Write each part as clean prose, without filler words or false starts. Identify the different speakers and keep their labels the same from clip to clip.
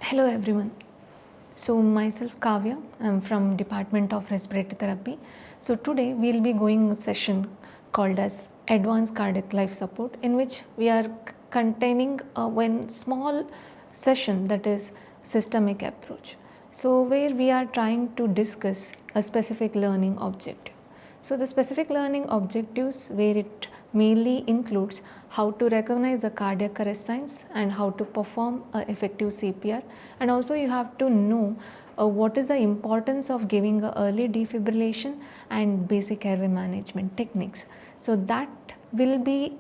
Speaker 1: Hello everyone. So myself Kavya, I'm from Department of Respiratory Therapy. So today we'll be going a session called as Advanced Cardiac Life Support, in which we are containing one small session, that is systemic approach. So where we are trying to discuss a specific learning objective. So the specific learning objectives where it mainly includes how to recognize the cardiac arrest signs and how to perform effective CPR, and also you have to know what is the importance of giving early defibrillation and basic airway management techniques. So that will be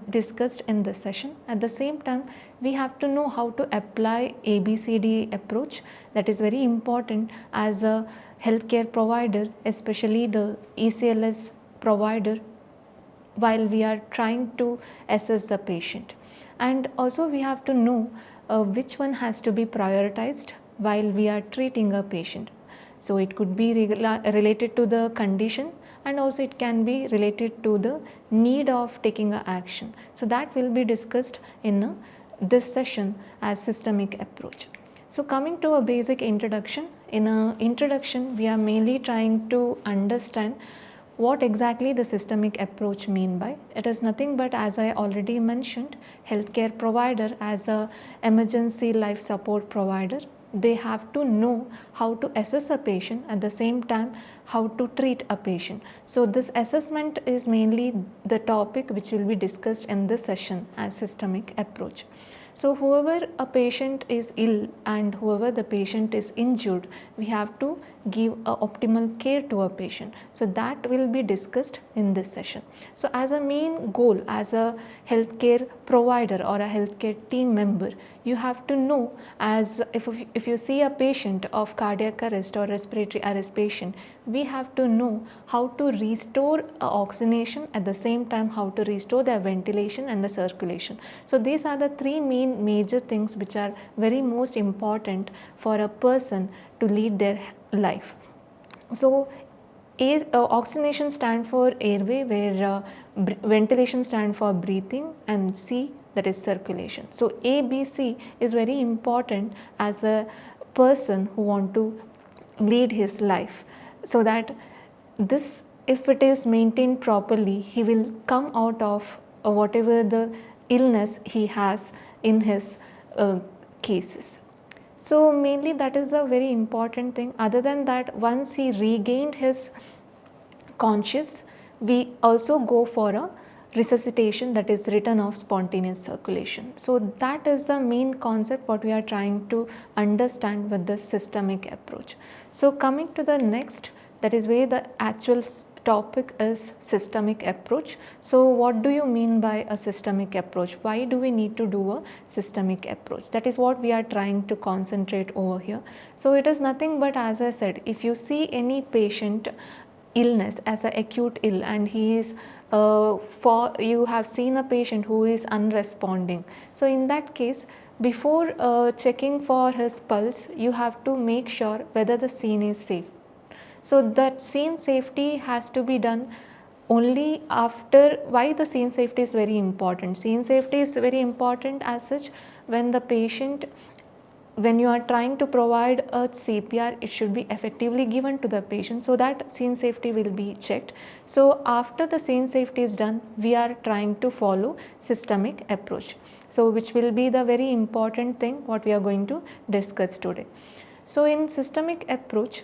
Speaker 1: discussed in this session. At the same time, we have to know how to apply ABCD approach. That is very important as a healthcare provider, especially the ACLS provider, while we are trying to assess the patient. And also we have to know which one has to be prioritized while we are treating a patient. So it could be related to the condition, and also it can be related to the need of taking a action. So that will be discussed in this session as systemic approach. So coming to a basic introduction, in an introduction we are mainly trying to understand what exactly the systemic approach mean by. It is nothing but, as I already mentioned, healthcare provider as a emergency life support provider. They have to know how to assess a patient, at the same time how to treat a patient. So this assessment is mainly the topic which will be discussed in this session as systemic approach. So whoever a patient is ill and whoever the patient is injured, we have to give a optimal care to a patient. So that will be discussed in this session. So as a main goal, as a healthcare provider or a healthcare team member, you have to know, as if you see a patient of cardiac arrest or respiratory arrest patient, we have to know how to restore oxygenation, at the same time how to restore their ventilation and the circulation. So these are the three major things which are very most important for a person to lead their life. So oxygenation stand for airway, where ventilation stand for breathing, and C, that is circulation. So ABC is very important as a person who want to lead his life, so that this, if it is maintained properly, he will come out of whatever the illness he has in his cases. So mainly that is a very important thing. Other than that, once he regained his conscious, we also go for a resuscitation, that is return of spontaneous circulation. So that is the main concept what we are trying to understand with this systemic approach. So coming to the next, that is where the actual topic is systemic approach. So what do you mean by a systemic approach? Why do we need to do a systemic approach? That is what we are trying to concentrate over here. So it is nothing but, as I said, if you see any patient illness as an acute ill and he is you have seen a patient who is unresponding. So in that case, before checking for his pulse, you have to make sure whether the scene is safe. So that scene safety has to be done only after. Why the scene safety is very important? Scene safety is very important as such, when the patient, when you are trying to provide a CPR, it should be effectively given to the patient, so that scene safety will be checked. So after the scene safety is done, we are trying to follow systemic approach. So which will be the very important thing what we are going to discuss today. So in systemic approach,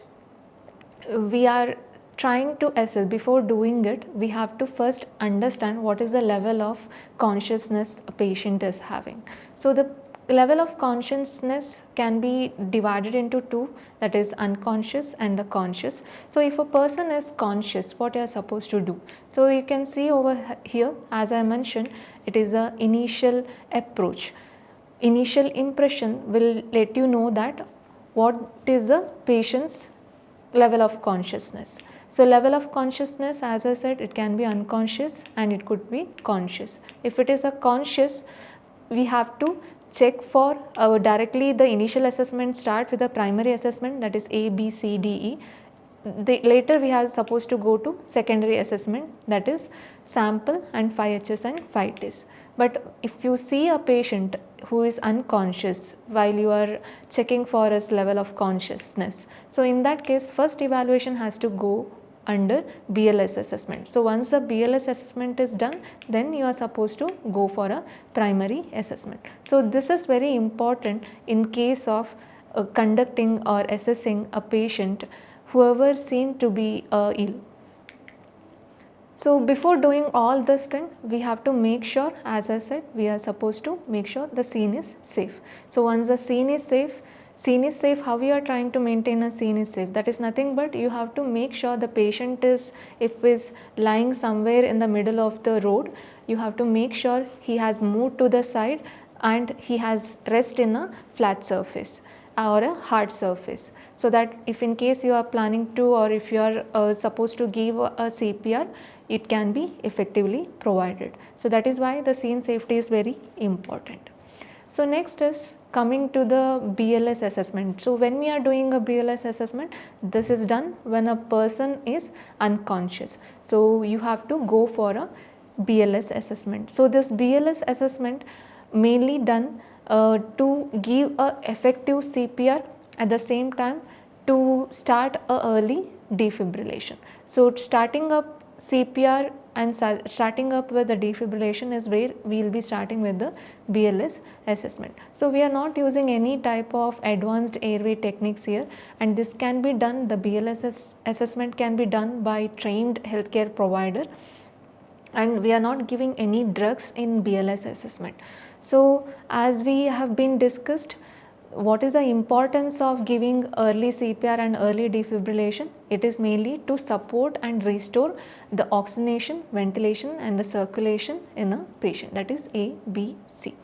Speaker 1: we are trying to assess. Before doing it, we have to first understand what is the level of consciousness a patient is having. So the level of consciousness can be divided into two, that is unconscious and the conscious. So if a person is conscious, what you are supposed to do? So you can see over here, as I mentioned, it is a initial approach. Initial impression will let you know that what is the patient's level of consciousness. So level of consciousness, as I said, it can be unconscious and it could be conscious. If it is a conscious, we have to check for directly the initial assessment start with the primary assessment, that is A, B, C, D, E. Later we are supposed to go to secondary assessment, that is sample and 5HS and 5 tests. But if you see a patient who is unconscious while you are checking for his level of consciousness, so in that case first evaluation has to go under BLS assessment. So once the BLS assessment is done, then you are supposed to go for a primary assessment. So this is very important in case of conducting or assessing a patient whoever seen to be ill. So before doing all this thing, we have to make sure, as I said, we are supposed to make sure the scene is safe. So once the scene is safe, how you are trying to maintain a scene is safe? That is nothing but you have to make sure the patient is, if is lying somewhere in the middle of the road, you have to make sure he has moved to the side and he has rest in a flat surface or a hard surface, so that if in case you are planning to, or if you are supposed to give a CPR, it can be effectively provided. So that is why the scene safety is very important. So next is coming to the BLS assessment. So when we are doing a BLS assessment, this is done when a person is unconscious. So you have to go for a BLS assessment. So this BLS assessment mainly done to give a effective CPR, at the same time to start a early defibrillation. So starting up CPR and starting up with the defibrillation is where we will be starting with the BLS assessment. So we are not using any type of advanced airway techniques here, and this can be done, the BLS assessment can be done by trained healthcare provider, and we are not giving any drugs in BLS assessment. So as we have been discussed, what is the importance of giving early CPR and early defibrillation? It is mainly to support and restore the oxygenation, ventilation and the circulation in a patient, that is A, B, C.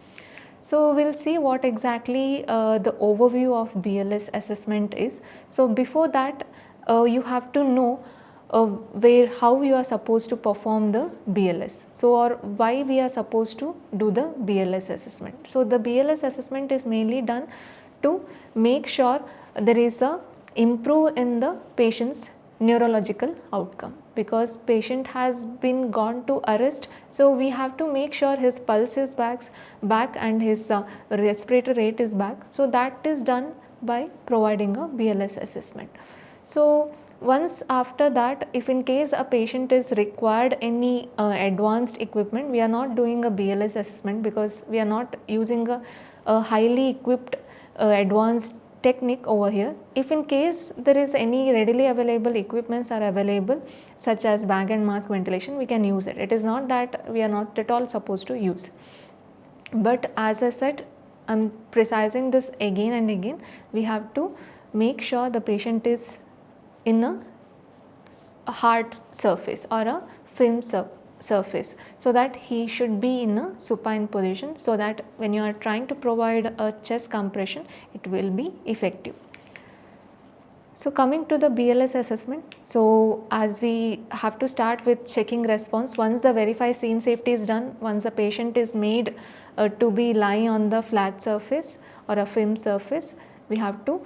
Speaker 1: So we will see what exactly the overview of BLS assessment is. So before that you have to know how you are supposed to perform the BLS. So or why we are supposed to do the BLS assessment. So the BLS assessment is mainly done to make sure there is a improve in the patient's neurological outcome, because patient has been gone to arrest. So we have to make sure his pulse is back and his respiratory rate is back. So that is done by providing a BLS assessment. So once after that, if in case a patient is required any advanced equipment, we are not doing a BLS assessment because we are not using a highly equipped advanced technique over here. If in case there is any readily available equipments are available, such as bag and mask ventilation, we can use it. It is not that we are not at all supposed to use. But as I said, I am precising this again and again, we have to make sure the patient is in a hard surface or a film surface, so that he should be in a supine position, so that when you are trying to provide a chest compression, it will be effective. So coming to the BLS assessment, so as we have to start with checking response, once the verified scene safety is done, once the patient is made to be lying on the flat surface or a film surface, we have to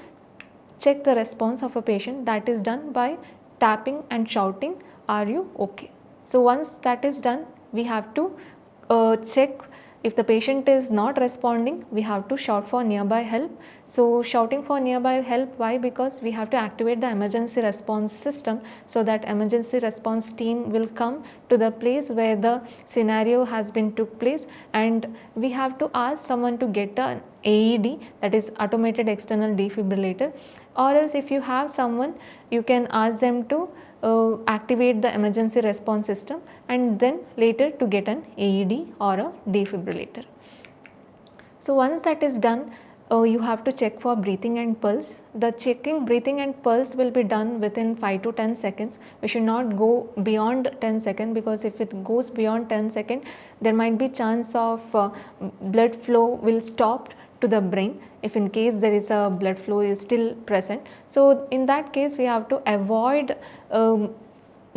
Speaker 1: check the response of a patient. That is done by tapping and shouting, "Are you okay?" So once that is done, we have to check if the patient is not responding, we have to shout for nearby help. So shouting for nearby help, why? Because we have to activate the emergency response system, so that emergency response team will come to the place where the scenario has been took place, and we have to ask someone to get an AED, that is automated external defibrillator, or else if you have someone, you can ask them to activate the emergency response system, and then later to get an AED or a defibrillator. So once that is done, you have to check for breathing and pulse. The checking breathing and pulse will be done within 5 to 10 seconds. We should not go beyond 10 seconds, because if it goes beyond 10 seconds, there might be chance of blood flow will stop to the brain, if in case there is a blood flow is still present. So in that case, we have to avoid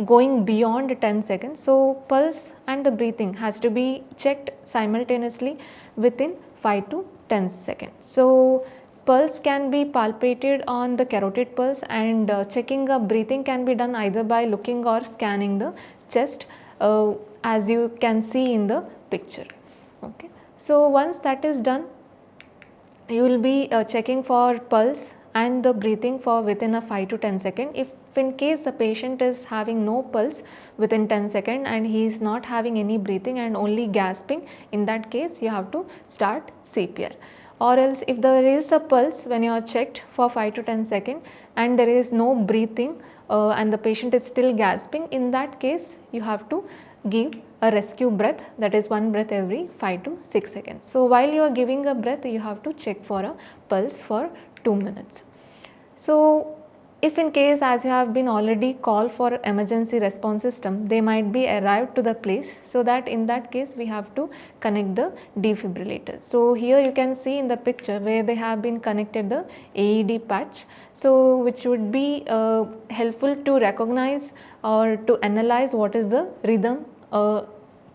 Speaker 1: going beyond 10 seconds. So pulse and the breathing has to be checked simultaneously within 5 to 10 seconds. So pulse can be palpated on the carotid pulse, and checking a breathing can be done either by looking or scanning the chest, as you can see in the picture. Okay. So once that is done, you will be checking for pulse and the breathing for within a 5 to 10 second. If in case the patient is having no pulse within 10 second and he is not having any breathing and only gasping, in that case you have to start CPR. Or else if there is a pulse when you are checked for 5 to 10 second and there is no breathing and the patient is still gasping, in that case you have to give a rescue breath, that is one breath every 5 to 6 seconds. So while you are giving a breath, you have to check for a pulse for 2 minutes. So if in case as you have been already called for emergency response system, they might be arrived to the place, so that in that case we have to connect the defibrillator. So here you can see in the picture where they have been connected the AED patch, so which would be helpful to recognize or to analyze what is the rhythm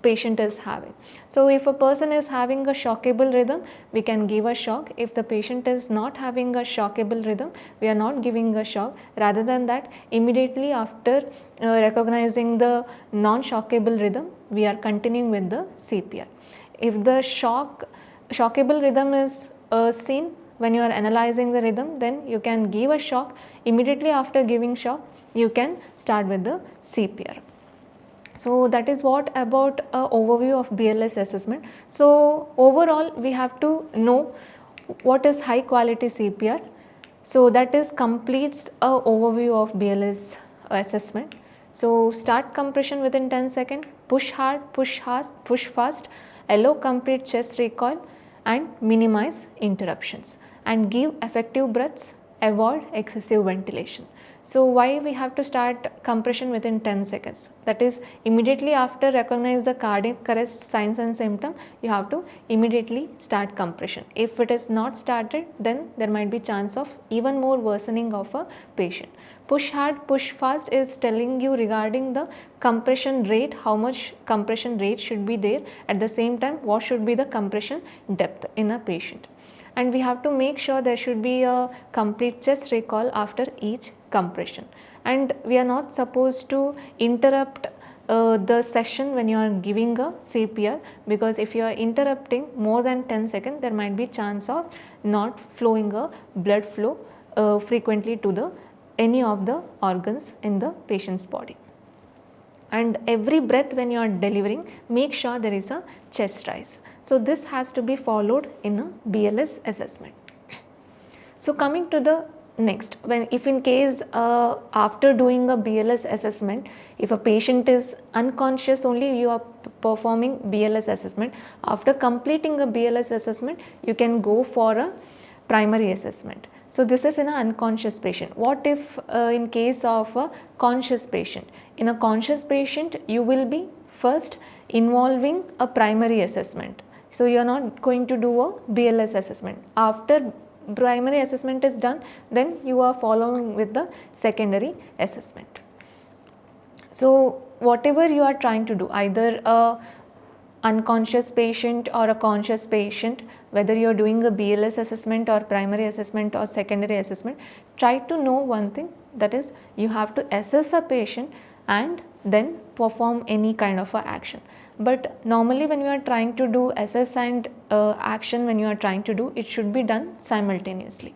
Speaker 1: patient is having. So if a person is having a shockable rhythm, we can give a shock. If the patient is not having a shockable rhythm, we are not giving a shock. Rather than that, immediately after recognizing the non-shockable rhythm, we are continuing with the CPR. If the shockable rhythm is seen when you are analyzing the rhythm, then you can give a shock. Immediately after giving shock, you can start with the CPR. So that is what about an overview of BLS assessment. So overall we have to know what is high quality CPR. So that is completes a overview of BLS assessment. So start compression within 10 seconds, push hard, push fast, allow complete chest recoil and minimize interruptions, and give effective breaths, avoid excessive ventilation. So why we have to start compression within 10 seconds? That is, immediately after recognize the cardiac arrest signs and symptom, you have to immediately start compression. If it is not started, then there might be chance of even more worsening of a patient. Push hard, push fast is telling you regarding the compression rate, how much compression rate should be there. At the same time, what should be the compression depth in a patient. And we have to make sure there should be a complete chest recoil after each compression. And we are not supposed to interrupt the session when you are giving a CPR, because if you are interrupting more than 10 seconds, there might be chance of not flowing a blood flow frequently to any of the organs in the patient's body. And every breath when you are delivering, make sure there is a chest rise. So this has to be followed in a BLS assessment. So coming to the next, if in case after doing a BLS assessment, if a patient is unconscious, only you are performing BLS assessment. After completing a BLS assessment, you can go for a primary assessment. So this is in an unconscious patient. What if in case of a conscious patient? In a conscious patient, you will be first involving a primary assessment. So you are not going to do a BLS assessment. After primary assessment is done, then you are following with the secondary assessment. So whatever you are trying to do, either a unconscious patient or a conscious patient, whether you are doing a BLS assessment or primary assessment or secondary assessment, try to know one thing, that is, you have to assess a patient and then perform any kind of a action. But normally when you are trying to do assess and action, when you are trying to do, it should be done simultaneously.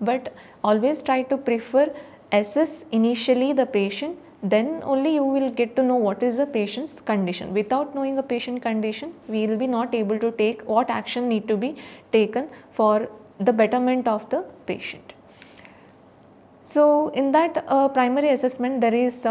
Speaker 1: But always try to prefer assess initially the patient, then only you will get to know what is the patient's condition. Without knowing a patient condition, we will be not able to take what action need to be taken for the betterment of the patient. So in that primary assessment, there is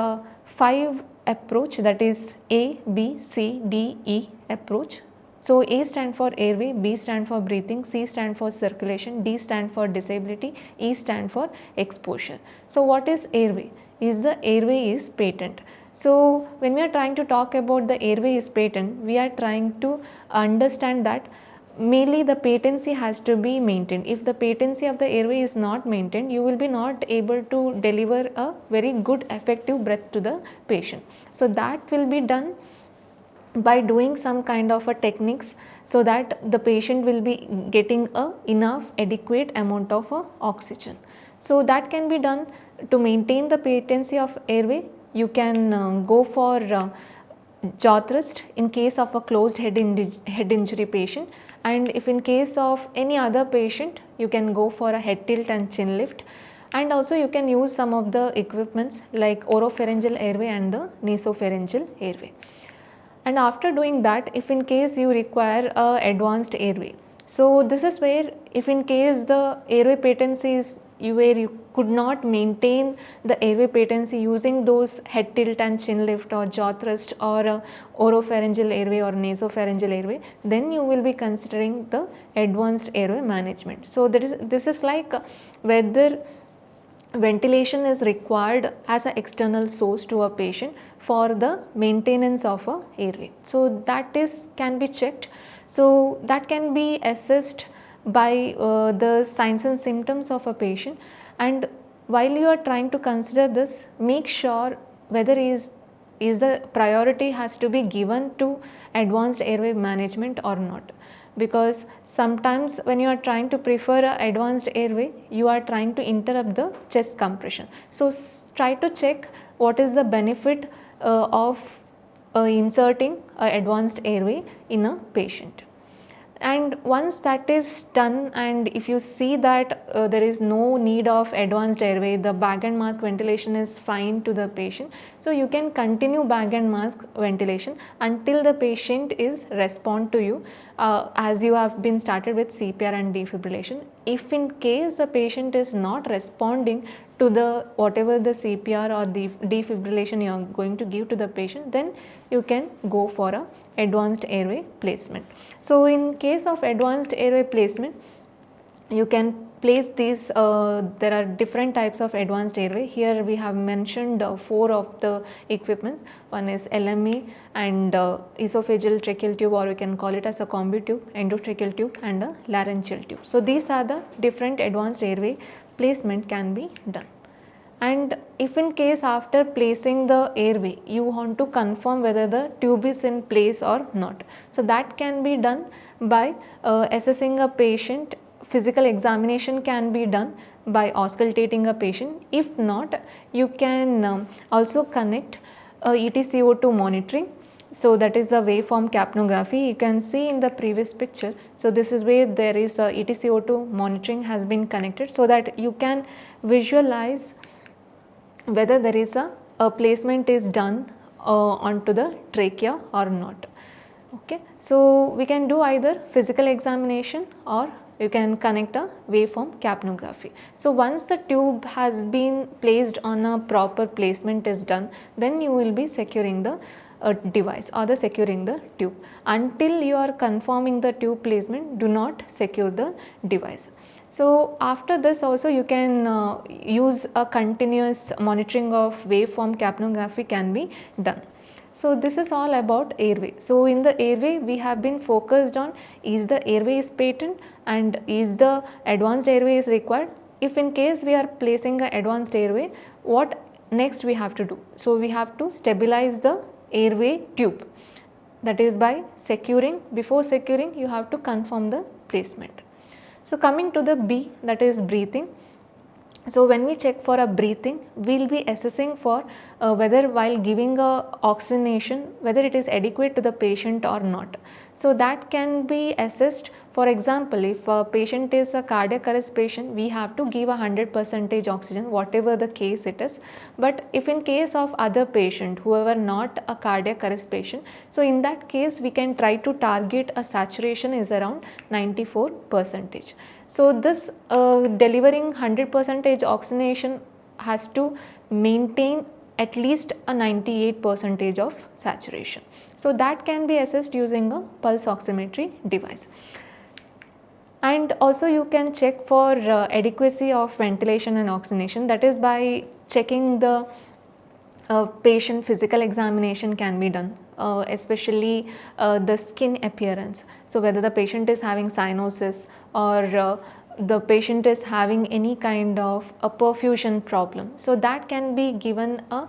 Speaker 1: 5 approach, that is A, B, C, D, E approach. So A stand for airway, B stand for breathing, C stand for circulation, D stand for disability, E stand for exposure. So what is airway? Is the airway is patent. So when we are trying to talk about the airway is patent, we are trying to understand that mainly the patency has to be maintained. If the patency of the airway is not maintained, you will be not able to deliver a very good effective breath to the patient. So that will be done by doing some kind of a techniques, so that the patient will be getting a enough adequate amount of oxygen. So that can be done to maintain the patency of airway. You can go for jaw thrust in case of a closed head injury patient, and if in case of any other patient you can go for a head tilt and chin lift, and also you can use some of the equipments like oropharyngeal airway and the nasopharyngeal airway. And after doing that, if in case you require a advanced airway, so this is where if in case the airway patency is where you could not maintain the airway patency using those head tilt and chin lift or jaw thrust or oropharyngeal airway or nasopharyngeal airway, then you will be considering the advanced airway management. So this is like whether ventilation is required as an external source to a patient for the maintenance of a airway. So that can be checked. So that can be assessed by the signs and symptoms of a patient, and while you are trying to consider this, make sure whether is the priority has to be given to advanced airway management or not, because sometimes when you are trying to prefer a advanced airway, you are trying to interrupt the chest compression. So try to check what is the benefit of inserting an advanced airway in a patient. And once that is done, and if you see that there is no need of advanced airway, the bag and mask ventilation is fine to the patient, so you can continue bag and mask ventilation until the patient is respond to you, as you have been started with CPR and defibrillation. If in case the patient is not responding to the whatever the CPR or the defibrillation you are going to give to the patient, then you can go for a advanced airway placement. So in case of advanced airway placement, you can place these, there are different types of advanced airway. Here we have mentioned 4 of the equipments. One is LME and esophageal tracheal tube, or we can call it as a combi tube, endotracheal tube and a laryngeal tube. So these are the different advanced airway placement can be done. And if in case after placing the airway you want to confirm whether the tube is in place or not, so that can be done by assessing a patient. Physical examination can be done by auscultating a patient. If not, you can also connect ETCO2 monitoring. So that is a waveform capnography. You can see in the previous picture. So this is where there is a ETCO2 monitoring has been connected, so that you can visualize whether there is a placement is done onto the trachea or not. Okay, so we can do either physical examination or you can connect a waveform capnography. So once the tube has been placed on a proper placement is done, then you will be securing the device or securing the tube. Until you are confirming the tube placement, do not secure the device. So after this also you can use a continuous monitoring of waveform capnography can be done. So this is all about airway. So in the airway we have been focused on is the airway is patent and is the advanced airway is required. If in case we are placing an advanced airway, what next we have to do? So we have to stabilize the airway tube, that is by securing. Before securing you have to confirm the placement. So coming to the B, that is breathing. So when we check for a breathing, we will be assessing for whether while giving a oxygenation, whether it is adequate to the patient or not. So that can be assessed. For example, if a patient is a cardiac arrest patient, we have to give 100% oxygen, whatever the case it is. But if in case of other patient, whoever not a cardiac arrest patient, so in that case we can try to target a saturation is around 94%. So this delivering 100% oxygenation has to maintain at least a 98% of saturation. So that can be assessed using a pulse oximetry device. And also you can check for adequacy of ventilation and oxygenation, that is by checking the patient physical examination can be done, especially the skin appearance. So whether the patient is having cyanosis or the patient is having any kind of a perfusion problem. So that can be given a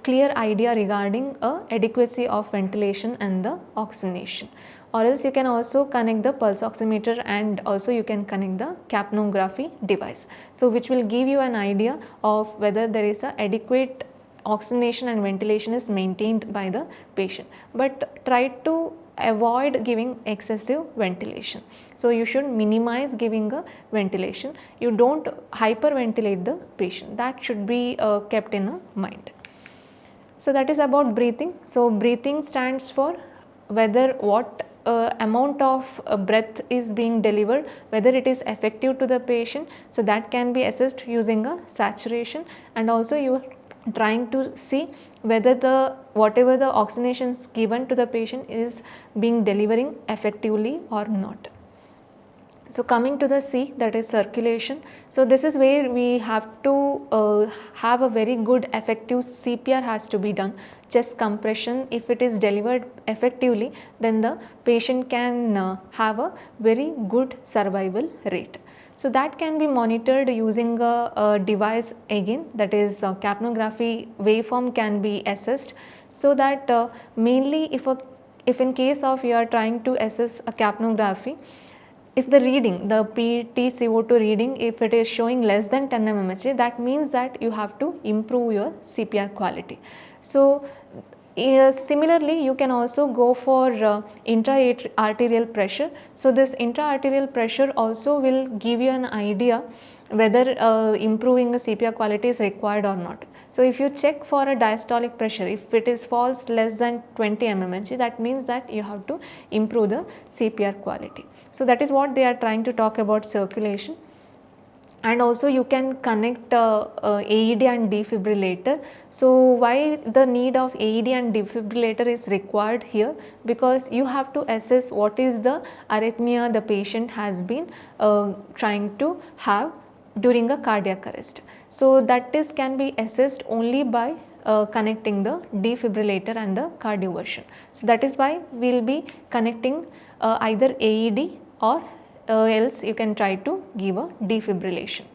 Speaker 1: clear idea regarding adequacy of ventilation and the oxygenation. Or else you can also connect the pulse oximeter and also you can connect the capnography device. So which will give you an idea of whether there is a adequate oxygenation and ventilation is maintained by the patient, but try to avoid giving excessive ventilation. So you should minimize giving a ventilation. You don't hyperventilate the patient. That should be kept in a mind. So that is about breathing. So breathing stands for whether what amount of breath is being delivered, whether it is effective to the patient. So that can be assessed using a saturation, and also you are trying to see whether the whatever the oxygenation is given to the patient is being delivering effectively or not. So coming to the C, that is circulation. So this is where we have to have a very good effective CPR has to be done. Chest compression, if it is delivered effectively, then the patient can have a very good survival rate. So that can be monitored using a device again, that is capnography waveform can be assessed. So that mainly if in case of you are trying to assess a capnography, if the reading, the PtCO2 reading, if it is showing less than 10 mmHg, that means that you have to improve your CPR quality. So similarly, you can also go for intra-arterial pressure. So this intra-arterial pressure also will give you an idea whether improving the CPR quality is required or not. So if you check for a diastolic pressure, if it is falls less than 20 mmHg, that means that you have to improve the CPR quality. So that is what they are trying to talk about circulation. And also you can connect AED and defibrillator. So why the need of AED and defibrillator is required here? Because you have to assess what is the arrhythmia the patient has been trying to have during a cardiac arrest. So that is can be assessed only by connecting the defibrillator and the cardioversion. So that is why we will be connecting either AED or else you can try to give a defibrillation.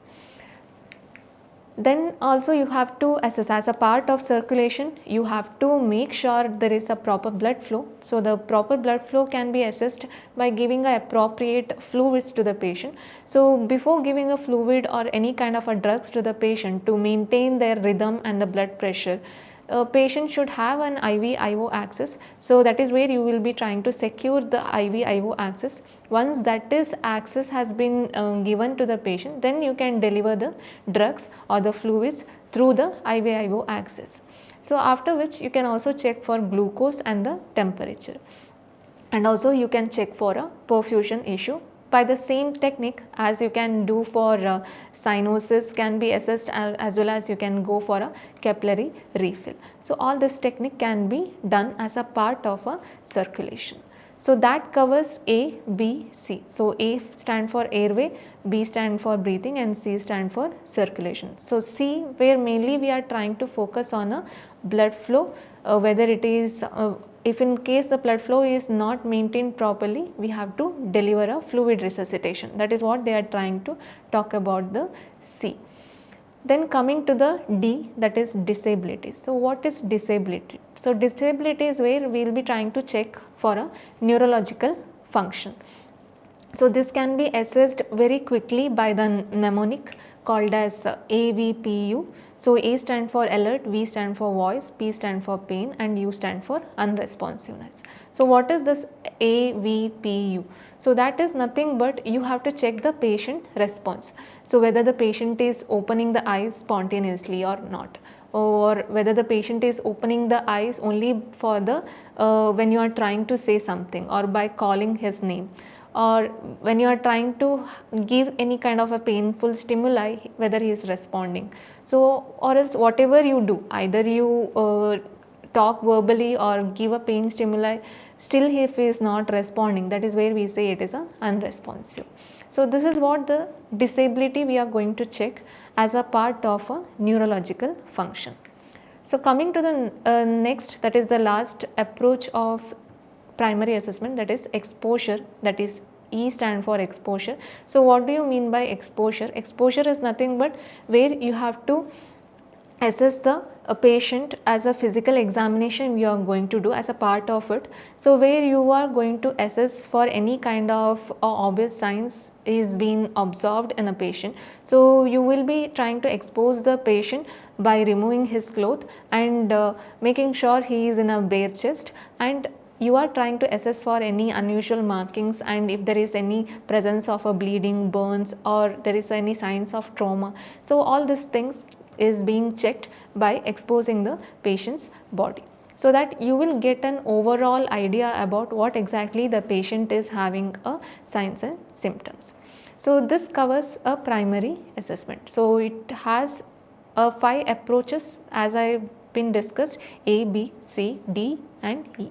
Speaker 1: Then also you have to assess as a part of circulation, you have to make sure there is a proper blood flow. So the proper blood flow can be assessed by giving a appropriate fluids to the patient. So before giving a fluid or any kind of a drugs to the patient to maintain their rhythm and the blood pressure, a patient should have an IV-IO access. So that is where you will be trying to secure the IV-IO access. Once that is access has been given to the patient, then you can deliver the drugs or the fluids through the IV-IO access. So after which you can also check for glucose and the temperature, and also you can check for a perfusion issue by the same technique as you can do for cyanosis can be assessed, as well as you can go for a capillary refill. So all this technique can be done as a part of a circulation. So that covers A, B, C. So A stand for airway, B stand for breathing, and C stand for circulation. So C, where mainly we are trying to focus on a blood flow, whether it is if in case the blood flow is not maintained properly, we have to deliver a fluid resuscitation. That is what they are trying to talk about the C. Then coming to the D, that is disability. So what is disability? So disability is where we will be trying to check for a neurological function. So this can be assessed very quickly by the mnemonic called as AVPU. So A stand for alert, V stand for voice, P stand for pain, and U stand for unresponsiveness. So what is this AVPU? So that is nothing but you have to check the patient response. So whether the patient is opening the eyes spontaneously or not, or whether the patient is opening the eyes only for the when you are trying to say something or by calling his name, or when you are trying to give any kind of a painful stimuli, whether he is responding. So or else whatever you do, either you talk verbally or give a pain stimuli, still if he is not responding, that is where we say it is a unresponsive. So this is what the disability we are going to check as a part of a neurological function. So coming to the next, that is the last approach of primary assessment, that is exposure, that is E stand for exposure. So what do you mean by exposure? Exposure is nothing but where you have to assess the patient as a physical examination you are going to do as a part of it. So where you are going to assess for any kind of obvious signs is being observed in a patient. So you will be trying to expose the patient by removing his cloth and making sure he is in a bare chest, and you are trying to assess for any unusual markings and if there is any presence of a bleeding, burns, or there is any signs of trauma. So all these things is being checked by exposing the patient's body, so that you will get an overall idea about what exactly the patient is having a signs and symptoms. So this covers a primary assessment. So it has 5 approaches as I have been discussed: A, B, C, D and E.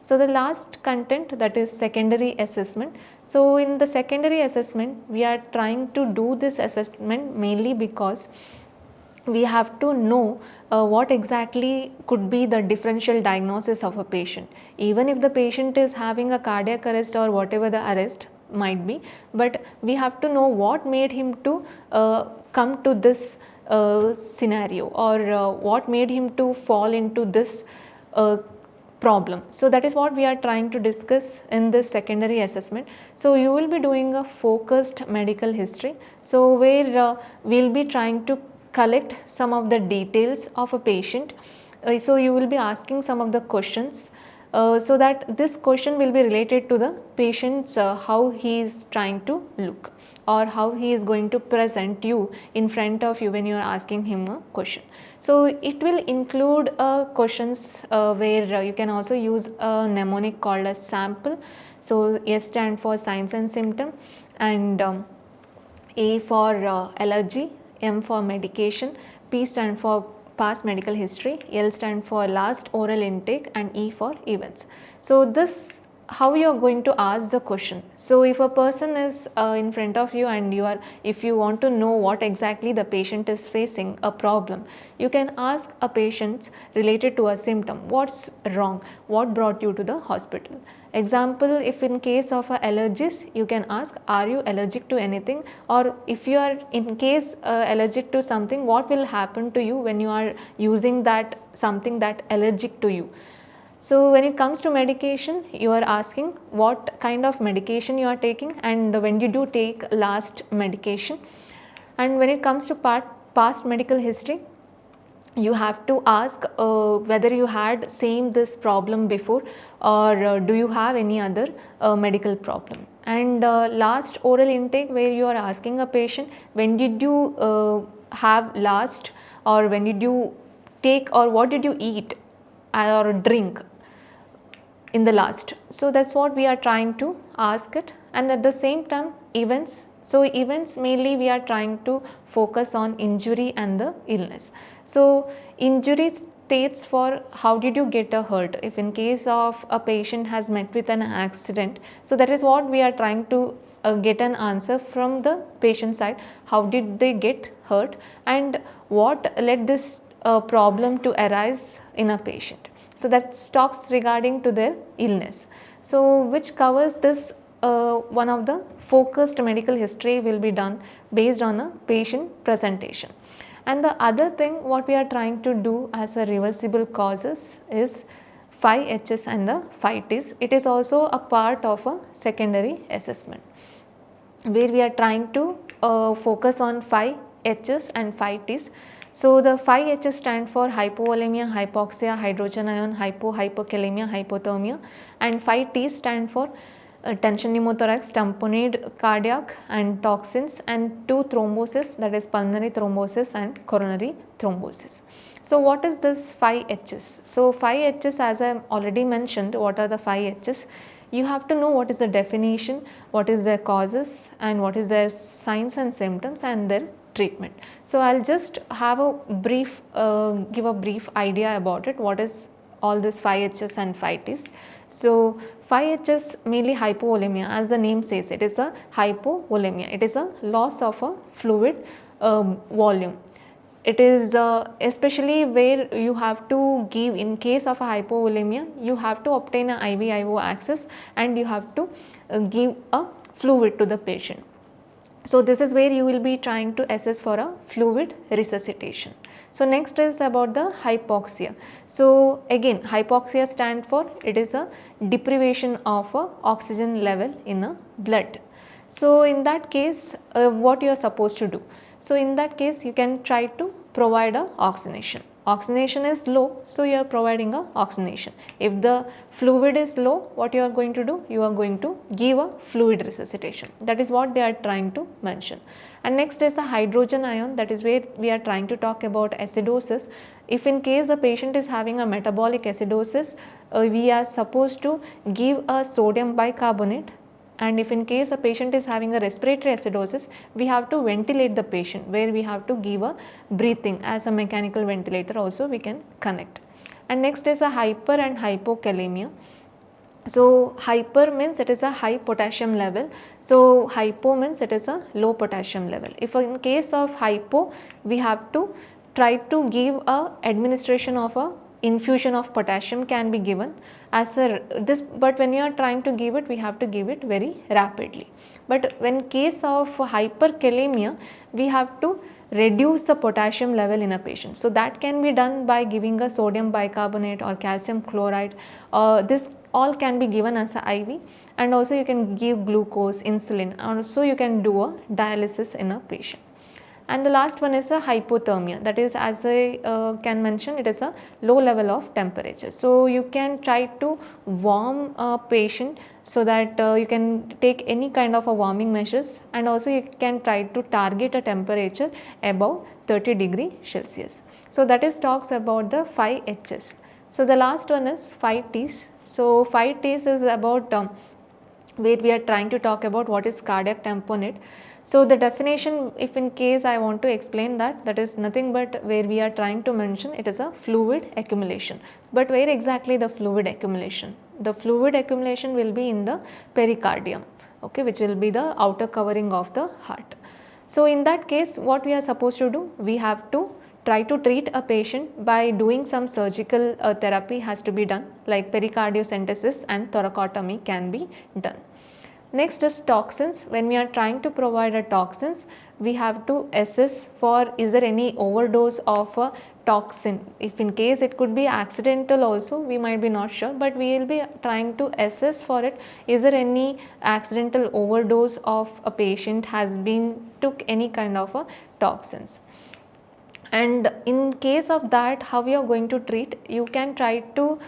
Speaker 1: So the last content, that is secondary assessment. So in the secondary assessment, we are trying to do this assessment mainly because we have to know what exactly could be the differential diagnosis of a patient. Even if the patient is having a cardiac arrest or whatever the arrest might be, but we have to know what made him to come to this scenario, or what made him to fall into this problem. So that is what we are trying to discuss in this secondary assessment. So you will be doing a focused medical history, so where we will be trying to collect some of the details of a patient. So you will be asking some of the questions, so that this question will be related to the patient's how he is trying to look, or how he is going to present you in front of you when you are asking him a question. So it will include questions where you can also use a mnemonic called as sample. So S stand for signs and symptom, and A for allergy, M for medication, P stand for past medical history, L stand for last oral intake, and E for events. So this how you are going to ask the question. So if a person is in front of you and if you want to know what exactly the patient is facing a problem, you can ask a patient related to a symptom, what's wrong, what brought you to the hospital. Example, if in case of allergies, you can ask, are you allergic to anything, or if you are in case allergic to something, what will happen to you when you are using that something that allergic to you. So when it comes to medication, you are asking what kind of medication you are taking and when did you take last medication. And when it comes to past medical history, you have to ask whether you had same this problem before, or do you have any other medical problem. And last oral intake, where you are asking a patient when did you have last, or when did you take, or what did you eat or drink in the last. So that's what we are trying to ask it. And at the same time, events. So events, mainly we are trying to focus on injury and the illness. So injury states for how did you get a hurt, if in case of a patient has met with an accident. So that is what we are trying to get an answer from the patient side, how did they get hurt and what led this problem to arise in a patient. So that talks regarding to their illness. So which covers this one of the focused medical history will be done based on a patient presentation. And the other thing what we are trying to do as a reversible causes is 5 H's and the 5 T's. It is also a part of a secondary assessment, where we are trying to focus on 5 H's and 5 T's. So the 5 H's stand for hypovolemia, hypoxia, hydrogen ion, hypokalemia, hypothermia, and 5 T's stand for tension pneumothorax, tamponade cardiac and toxins, and 2 thrombosis, that is pulmonary thrombosis and coronary thrombosis. So what is this 5 H's? So 5 H's, as I already mentioned, what are the 5 H's? You have to know what is the definition, what is their causes, and what is their signs and symptoms and their treatment. So I'll just have a brief, give a brief idea about it, what is all this 5 H's and 5 T's. So 5 H's mainly hypovolemia, as the name says, it is a hypovolemia. It is a loss of a fluid volume. It is especially where you have to give, in case of a hypovolemia, you have to obtain an IV-IO access and you have to give a fluid to the patient. So this is where you will be trying to assess for a fluid resuscitation. So next is about the hypoxia. So again, hypoxia stands for, it is a deprivation of a oxygen level in a blood. So in that case, what you are supposed to do? So in that case, you can try to provide a oxygenation. Oxygenation is low, so you are providing a oxygenation. If the fluid is low, what you are going to do? You are going to give a fluid resuscitation. That is what they are trying to mention. And next is a hydrogen ion, that is where we are trying to talk about acidosis. If in case the patient is having a metabolic acidosis, we are supposed to give a sodium bicarbonate. And if in case a patient is having a respiratory acidosis, we have to ventilate the patient, where we have to give a breathing as a mechanical ventilator also we can connect. And next is a hyper and hypokalemia. So hyper means it is a high potassium level, so hypo means it is a low potassium level. If in case of hypo, we have to try to give a administration of a infusion of potassium can be given as a this, but when you are trying to give it, we have to give it very rapidly. But when case of hyperkalemia, we have to reduce the potassium level in a patient. So that can be done by giving a sodium bicarbonate or calcium chloride. This all can be given as a IV, and also you can give glucose, insulin, also you can do a dialysis in a patient. And the last one is a hypothermia, that is, as I can mention, it is a low level of temperature. So you can try to warm a patient so that you can take any kind of a warming measures, and also you can try to target a temperature above 30 degree Celsius. So that is talks about the 5 H's. So the last one is 5 T's. So 5 T's is about where we are trying to talk about what is cardiac tamponade. So the definition, if in case I want to explain that is nothing but where we are trying to mention it is a fluid accumulation. But where exactly the fluid accumulation? The fluid accumulation will be in the pericardium, okay, which will be the outer covering of the heart. So in that case, what we are supposed to do? We have to try to treat a patient by doing some surgical therapy has to be done, like pericardiocentesis and thoracotomy can be done. Next is toxins. When we are trying to provide a toxins, we have to assess for is there any overdose of a toxin. If in case it could be accidental also, we might be not sure, but we will be trying to assess for it, is there any accidental overdose of a patient has been took any kind of a toxins. And in case of that, how we are going to treat? You can try to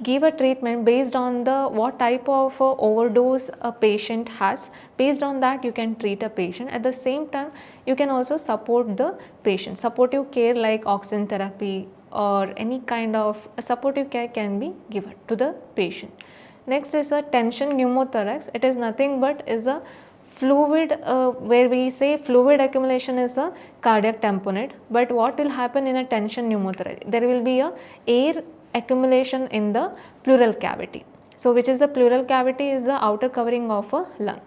Speaker 1: give a treatment based on the what type of overdose a patient has. Based on that, you can treat a patient. At the same time, you can also support the patient. Supportive care like oxygen therapy or any kind of supportive care can be given to the patient. Next is a tension pneumothorax. It is nothing but is a fluid where we say fluid accumulation is a cardiac tamponade, but what will happen in a tension pneumothorax? There will be a air accumulation in the pleural cavity. So which is the pleural cavity is the outer covering of a lung.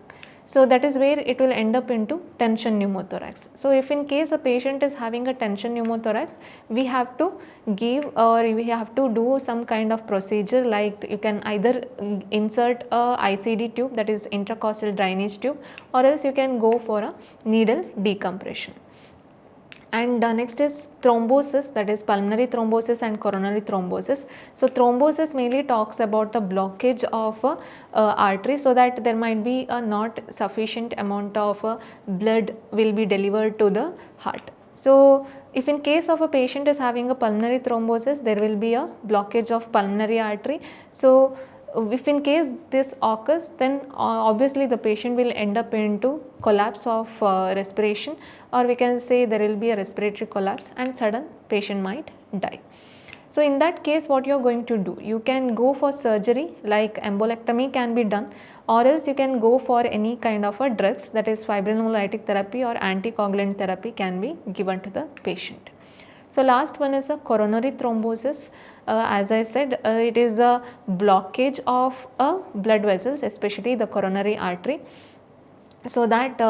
Speaker 1: So that is where it will end up into tension pneumothorax. So if in case a patient is having a tension pneumothorax, we have to give or we have to do some kind of procedure, like you can either insert a ICD tube, that is intracostal drainage tube, or else you can go for a needle decompression. And next is thrombosis, that is pulmonary thrombosis and coronary thrombosis. So thrombosis mainly talks about the blockage of artery, so that there might be a not sufficient amount of blood will be delivered to the heart. So if in case of a patient is having a pulmonary thrombosis, there will be a blockage of pulmonary artery. So if in case this occurs, then obviously the patient will end up into collapse of respiration, or we can say there will be a respiratory collapse and sudden patient might die. So in that case, what you are going to do? You can go for surgery like embolectomy can be done, or else you can go for any kind of a drugs, that is fibrinolytic therapy or anticoagulant therapy can be given to the patient. So last one is a coronary thrombosis. As I said, it is a blockage of blood vessels, especially the coronary artery. So that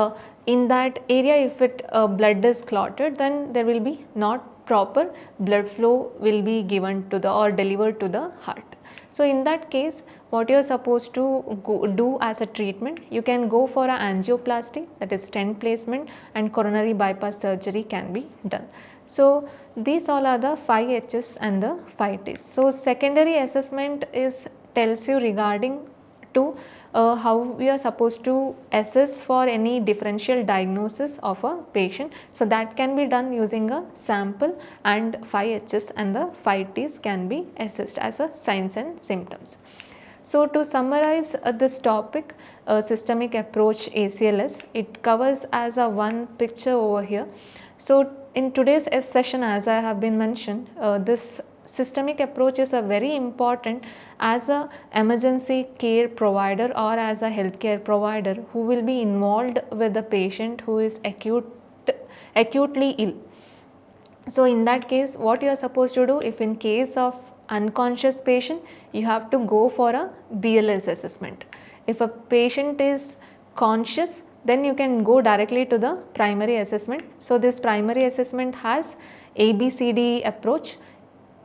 Speaker 1: in that area, if it blood is clotted, then there will be not proper blood flow will be given to the or delivered to the heart. So in that case, what you are supposed to do as a treatment, you can go for a angioplasty, that is stent placement, and coronary bypass surgery can be done. So these all are the 5 H's and the 5 T's. So secondary assessment is tells you regarding to how we are supposed to assess for any differential diagnosis of a patient. So that can be done using a sample, and 5Hs and the 5Ts can be assessed as a signs and symptoms. So to summarize this topic, systemic approach ACLS, it covers as a one picture over here. So in today's session, as I have been mentioned, this systemic approach is a very important as a emergency care provider or as a healthcare provider who will be involved with the patient who is acutely ill. So in that case, what you are supposed to do, if in case of unconscious patient, you have to go for a BLS assessment. If a patient is conscious, then you can go directly to the primary assessment. So this primary assessment has ABCD approach: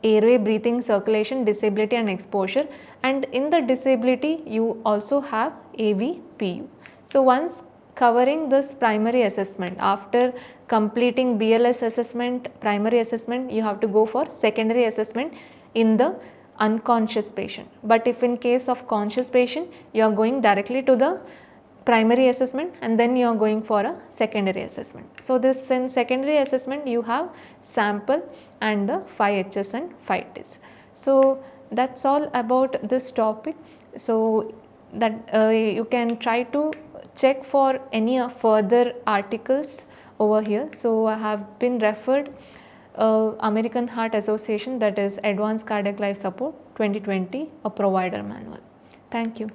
Speaker 1: airway, breathing, circulation, disability and exposure, and in the disability you also have AVPU. So once covering this primary assessment, after completing BLS assessment, primary assessment, you have to go for secondary assessment in the unconscious patient. But if in case of conscious patient, you are going directly to the primary assessment and then you are going for a secondary assessment. So this in secondary assessment you have sample and the 5Hs and 5Ts. So that's all about this topic. So that you can try to check for any further articles over here. So I have been referred American Heart Association, that is Advanced Cardiac Life Support 2020, a provider manual. Thank you.